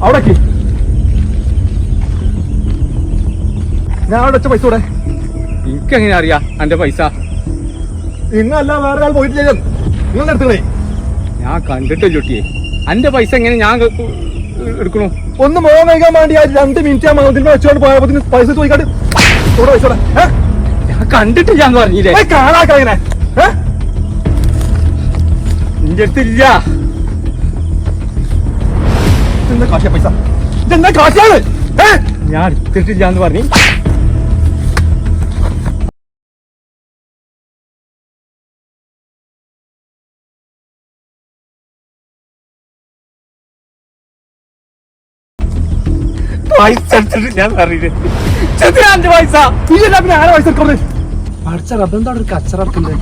അവിടേക്ക് ഞാൻ അവിടെ വെച്ച പൈസ കൂടെ. എനിക്കെങ്ങനെ അറിയാ എന്റെ പൈസ? ഇന്നല്ല വേറെ ആൾ പോയിട്ടില്ല. നിങ്ങളുടെ അടുത്തേ ഞാൻ കണ്ടിട്ടില്ല ചുട്ടിയെ. എന്റെ പൈസ എങ്ങനെ ഞാൻ എടുക്കണു? ഒന്ന് മോൻ കഴിക്കാൻ വേണ്ടി ആ 2 മിനിറ്റ് ആ മകത്തിന് വെച്ചോണ്ട് പോയപ്പോ പൈസ ചോദിക്കാണ്ട് ഇവിടെ പൈസ ഞാൻ കണ്ടിട്ടില്ല എന്ന് പറഞ്ഞില്ലേ? കാണാക്കങ്ങനെ നിന്റെ അടുത്തില്ല. ഇതെന്താ കാശിയ പൈസ? ഇതെന്താ കാശിയാണ്? ഞാൻ എടുത്തിട്ടില്ല എന്ന് പറഞ്ഞു. പൈസ ഞാൻ അറിയില്ലേ? 5 പൈസ ഇല്ല. പിന്നെ ആരെ പൈസ എടുക്കുന്നത്? പഠിച്ച റബ്ബെന്താ ഒരു കച്ചറക്കുണ്ട്.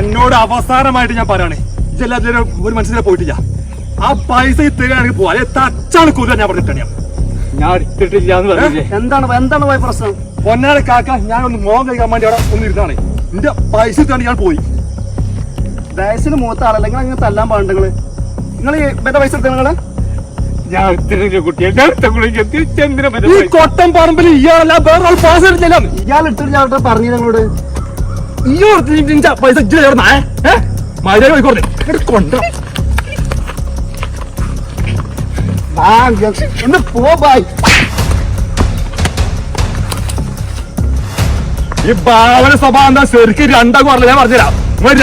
എന്നോട് അവസാനമായിട്ട് ഞാൻ പറയണേ, ഇതെല്ലാത്തിനും ഒരു മനസ്സിനെ പോയിട്ടില്ല. ആ പൈസ തരികയാണെങ്കിൽ പോവാ. തച്ചാണ് കൂല ഞാൻ പറഞ്ഞിട്ടാണ്. ഞാൻ എടുത്തിട്ടില്ല എന്ന് പറഞ്ഞില്ലേ? എന്താണ് പോയ പ്രശ്നം? പൊന്നാളെ കാക്ക, ഞാൻ ഒന്ന് മോൻ കഴിക്കാൻ വേണ്ടി അവിടെ ഒന്ന് ഇരുന്നാണ്. എന്റെ പൈസ ഇട്ടാണ് ഞാൻ പോയി. വയസ്സിന് മൂത്ത ആളല്ലെങ്കിൽ അങ്ങനെ തല്ലാൻ പാടുണ്ടെങ്കിൽ നിങ്ങൾ മറ്റേ പൈസ എടുത്ത നിങ്ങളെ ഞാൻ എടുത്തിട്ടില്ല കുട്ടിയെ. ഈ കൊട്ടം പറമ്പിൽ ഇയാളല്ല വേറെ ആൾ പാസ് എടുത്തില്ല. ഇയാൾ ഇട്ടിട്ട് പറഞ്ഞു നിങ്ങളോട് ഈ പൈസ മര്യാദ പോയിക്കോട്ടെ കൊണ്ട ഒന്ന് പോ ബായ്. ഈ ഭാവന സ്വഭാവം എന്താ? ശരിക്കും രണ്ടാക്കും പറഞ്ഞില്ല. ഞാൻ പറഞ്ഞുതരാം.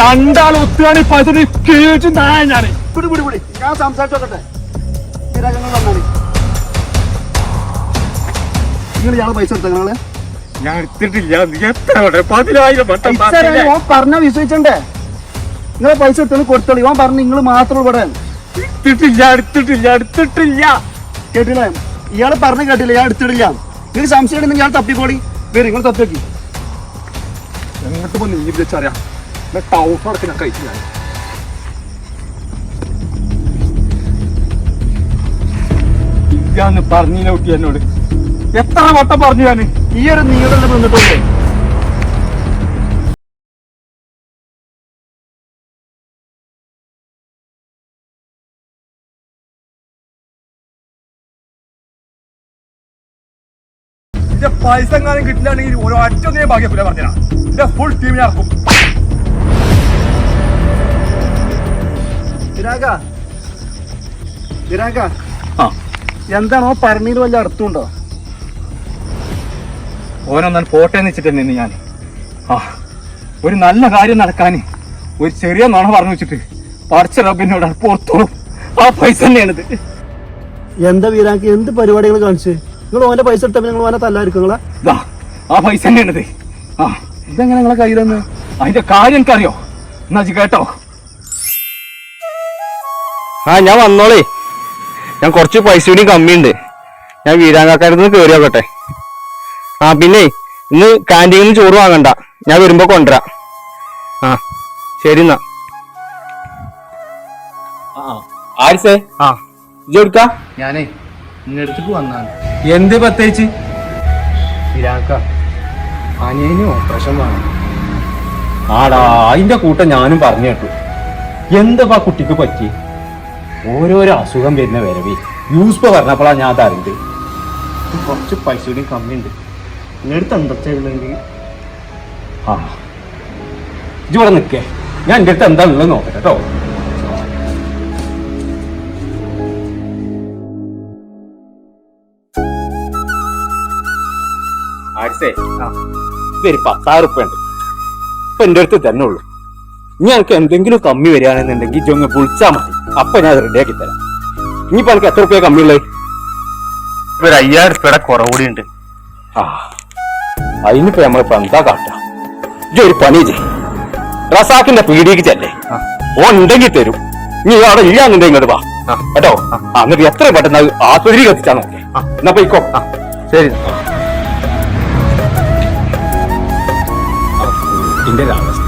രണ്ടാൾ ഒത്തുകാണ് ഈ പൈസ കേട്ടു ഞാൻ പിടി ഞാൻ സംസാരിച്ചോട്ടെ. നിങ്ങൾ ഇയാളെ പൈസ എടുത്ത നിങ്ങള്? ഞാൻ എടുത്തിട്ടില്ല. 10,000 വട്ടം പറഞ്ഞ വിശ്വസിച്ചണ്ടേ? നിങ്ങളെ പൈസ എടുത്തു കൊടുത്തോളൂ. ഇവൻ പറഞ്ഞു നിങ്ങൾ മാത്രം ഇവിടെ എടുത്തിട്ടില്ല. കേട്ടില്ലേ? ഇയാള് പറഞ്ഞു കേട്ടില്ല. ഞാൻ എടുത്തിട്ടില്ല. നിങ്ങൾ സംശയം ഉണ്ടെങ്കിൽ ഇയാൾ തപ്പിക്കോളി. വരും നിങ്ങൾ തപ്പിയോക്കി. എങ്ങോട്ട് പോയി നീ വിളിച്ചറിയാം. ടൗഫ് അടക്കം ഞാൻ കഴിച്ചു. ഇല്ലാന്ന് പറഞ്ഞില്ല കുട്ടി എന്നോട്. എത്ര വട്ടം പറഞ്ഞു ഞാൻ? ഈ ഒരു നീളല്ലേ വന്നിട്ടുള്ളൂ. എന്റെ പൈസ എങ്ങാനും കിട്ടില്ലാണെങ്കിൽ ഒരു ഒറ്റ ഒന്നേ ഭാഗ്യപ്പില്ല പറഞ്ഞാ. എന്റെ ഫുൾ ടീമിനെ ഇറക്കും. എന്താണോ പറഞ്ഞതിൽ വല്ല അർത്ഥമുണ്ടോ? ഓനൊന്നാൻ പോട്ടെന്ന് വെച്ചിട്ട് തന്നെ ഞാൻ ഒരു നല്ല കാര്യം നടക്കാൻ ഒരു ചെറിയ നുണ പറഞ്ഞു വെച്ചിട്ട് പഠിച്ച റബ്ബിനോട് പുറത്തോളും ആ പൈസ തന്നെയാണിത്. എന്താ വീരാക്ക് എന്ത് പരിപാടികൾ കാണിച്ച്? നിങ്ങൾ ഓന്റെ പൈസ എടുത്തപ്പോ നിങ്ങൾ ഓനെ തല്ലായിരിക്കും നിങ്ങളെ? ആ പൈസ തന്നെയാണിത്. ഇതെങ്ങനെ നിങ്ങളെ കയ്യിലെന്ന്? അതിന്റെ കാര്യം എനിക്കറിയോ? എന്നാ കേട്ടോ. ഞാൻ വന്നോളേ. ഞാൻ കുറച്ച് പൈസ കൂടി കമ്മിയുണ്ട്. ഞാൻ വീരാങ്കാക്കാരത്ത് കയറി നോക്കട്ടെ. പിന്നെ ഇന്ന് കാന്റീനിൽ നിന്ന് ചോറ് വാങ്ങണ്ട. ഞാൻ വരുമ്പോ കൊണ്ടുവരാം. ശരി എന്നാ. ആരിസേ ഇജ്ജെടുക്ക. ഞാനേ നിങ്ങടുത്തേക്ക് വന്നാണ്. എന്ത് പ്രത്യേകിച്ച്? വീരാക്ക അനിയന് ഓപ്പറേഷൻ വേണം. ആടാ, അതിന്റെ കൂട്ടം ഞാനും പറഞ്ഞു കേട്ടു. എന്താ കുട്ടിക്ക് പറ്റി? ഓരോരോ അസുഖം വരുന്ന വരവേ യൂസ്പ പറഞ്ഞപ്പോഴാ ഞാൻ അതറിഞ്ഞത്. കുറച്ച് പൈസ കൂടി കമ്മിയുണ്ട്. നിങ്ങളുടെ എന്താ ചെയ്യുന്നെങ്കിൽ ഇജ്ജിവിടെ നിൽക്കേ. ഞാൻ എൻ്റെ അടുത്ത് എന്താ ഉള്ളത് നോക്കട്ടെ കേട്ടോ. ഇതൊരു 10,000 ഉറുപ്പിക ഉണ്ട്. ഇപ്പൊ എൻ്റെ അടുത്ത് തന്നെ ഉള്ളു. ഇനി എനിക്ക് എന്തെങ്കിലും കമ്മി വരികയാണെന്നുണ്ടെങ്കിൽ ഇജ്ജൊന്ന് വിളിച്ചാൽ മതി. അപ്പൊ ഞാൻ റെഡിയാക്കി തരാം. ഇനിയിപ്പോ എനിക്ക് എത്ര ഉറുപ്പിക കമ്മിയുള്ളത്? ഒരു 5,000 ഉറുപ്പിയുടെ കുറവുകൂടി ഉണ്ട്. അതിനിപ്പോ നമ്മളിപ്പോ എന്താ കാട്ടാ? ഇതൊരു പണി ചെയ്. റസാക്കിന്റെ പീടിക്ക് ചെല്ലേ. ഓൻ ഉണ്ടെങ്കിൽ തരും. നീ അവിടെ ഇല്ലാന്നുണ്ടെങ്കിൽ ഇങ്ങോട്ട് വാ കേട്ടോ. എന്നിട്ട് എത്ര പെട്ടെന്ന് ആസ്പത്രി കത്തിച്ചാ നോക്കേ. എന്നാ പോയിക്കോ. ശരി. ഇതിന്റെ ഒരു അവസ്ഥ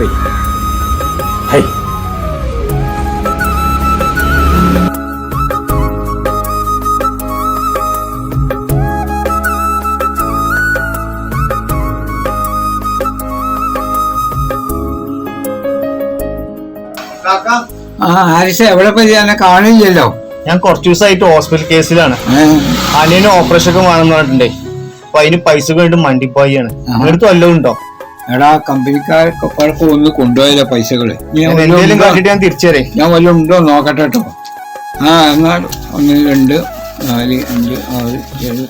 കാക്ക ആരിഷ എവിടെ പോയി എന്നെ കാണില്ലല്ലോ. ഞാൻ കുറച്ചു ദിവസമായിട്ട് ഹോസ്പിറ്റൽ കേസിലാണ്. അനിയന് ഓപ്പറേഷൻ ഒക്കെ വേണമെന്ന് പറഞ്ഞിട്ടുണ്ടേ. അപ്പൊ അതിന് പൈസ വേണ്ടി മണ്ടിപ്പോയാണ്. അടുത്ത് വല്ലതും ഉണ്ടോ? എടാ കമ്പനിക്കാർക്ക് ഒന്ന് കൊണ്ടുപോയല്ലോ പൈസകള്. എന്തെങ്കിലും കാട്ടിട്ട് ഞാൻ തിരിച്ചേരേ. ഞാൻ വല്ലതും ഉണ്ടോ നോക്കട്ടെ കേട്ടോ. എന്നാൽ 1 2 4 5 6 7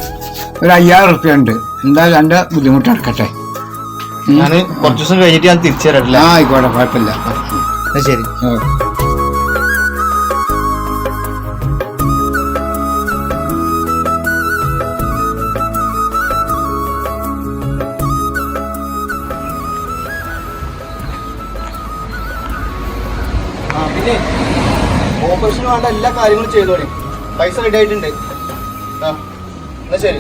ഒരു 5000 റുപ്യ ഉണ്ട്. എന്തായാലും എന്റെ ബുദ്ധിമുട്ട് അടക്കട്ടെ. ഞാൻ കുറച്ചു ദിവസം കഴിഞ്ഞിട്ട് ഞാൻ തിരിച്ചേരട്ടില്ല. ആയിക്കോട്ടെ, കുഴപ്പമില്ല. ശരി. പിന്നെ ഓപ്പറേഷന് വേണ്ട എല്ലാ കാര്യങ്ങളും ചെയ്തോളി. പൈസ റെഡി ആയിട്ടുണ്ട്. എന്നാ ശരി.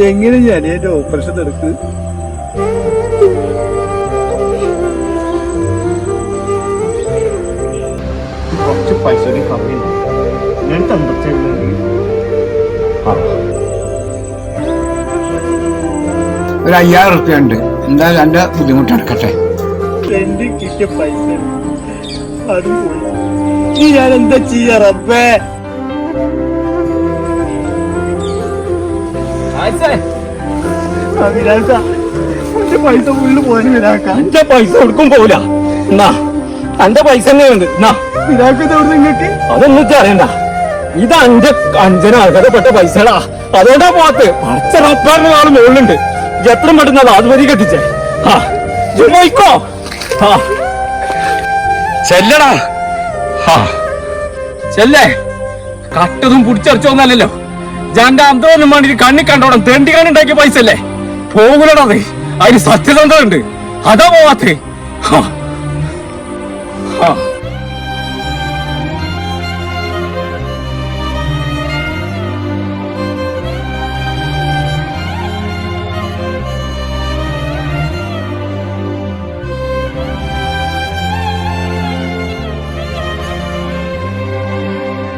എങ്ങനെ ഞാൻ എന്റെ ഓപ്പറേഷൻ നടക്ക്? കുറച്ച് പൈസ കമ്മിയുണ്ട്. ഞാൻ ഒരു 5000 റുപ്യ ഉണ്ട്. എന്തായാലും എന്റെ ബുദ്ധിമുട്ട് അടക്കട്ടെ. എന്റെ കിട്ടിയ പൈസ അതും പോയി. ഞാൻ എന്താ ചെയ്യാ റബ്ബേ? പൈസ ഫുള്ള് പോയി വിരാക്ക. എന്റെ പൈസ കൊടുക്കും പോവില്ല. എന്നാ എന്റെ പൈസ തന്നെയുണ്ട്. എന്നാ വിരാക്ക എവിടെ നിങ്ങൾക്ക്? അതൊന്നും അറിയണ്ട. ഇത് അഞ്ചന ആൾക്കാരപ്പെട്ട പൈസടാ. അതുകൊണ്ടാ പോത്ത് പച്ച റബ്ബറിന് ആള് മുകളിലുണ്ട്. എത്ര പെട്ടെന്നത് അത് വരി കെട്ടിച്ചേ. പോയിക്കോ. ചെല്ലടാ. ചെല്ലേ. കട്ടതും പിടിച്ചറിച്ചോന്നല്ലോ. ജാന്റെ അന്തോന്നും വേണ്ടി കണ്ണി കണ്ടോണം. തെണ്ടി കണ്ണുണ്ടാക്കിയ പൈസ അല്ലേ പോകൂലടാ. അതിന് സത്യസന്ധത ഉണ്ട്. അതാ പോവാത്തേ.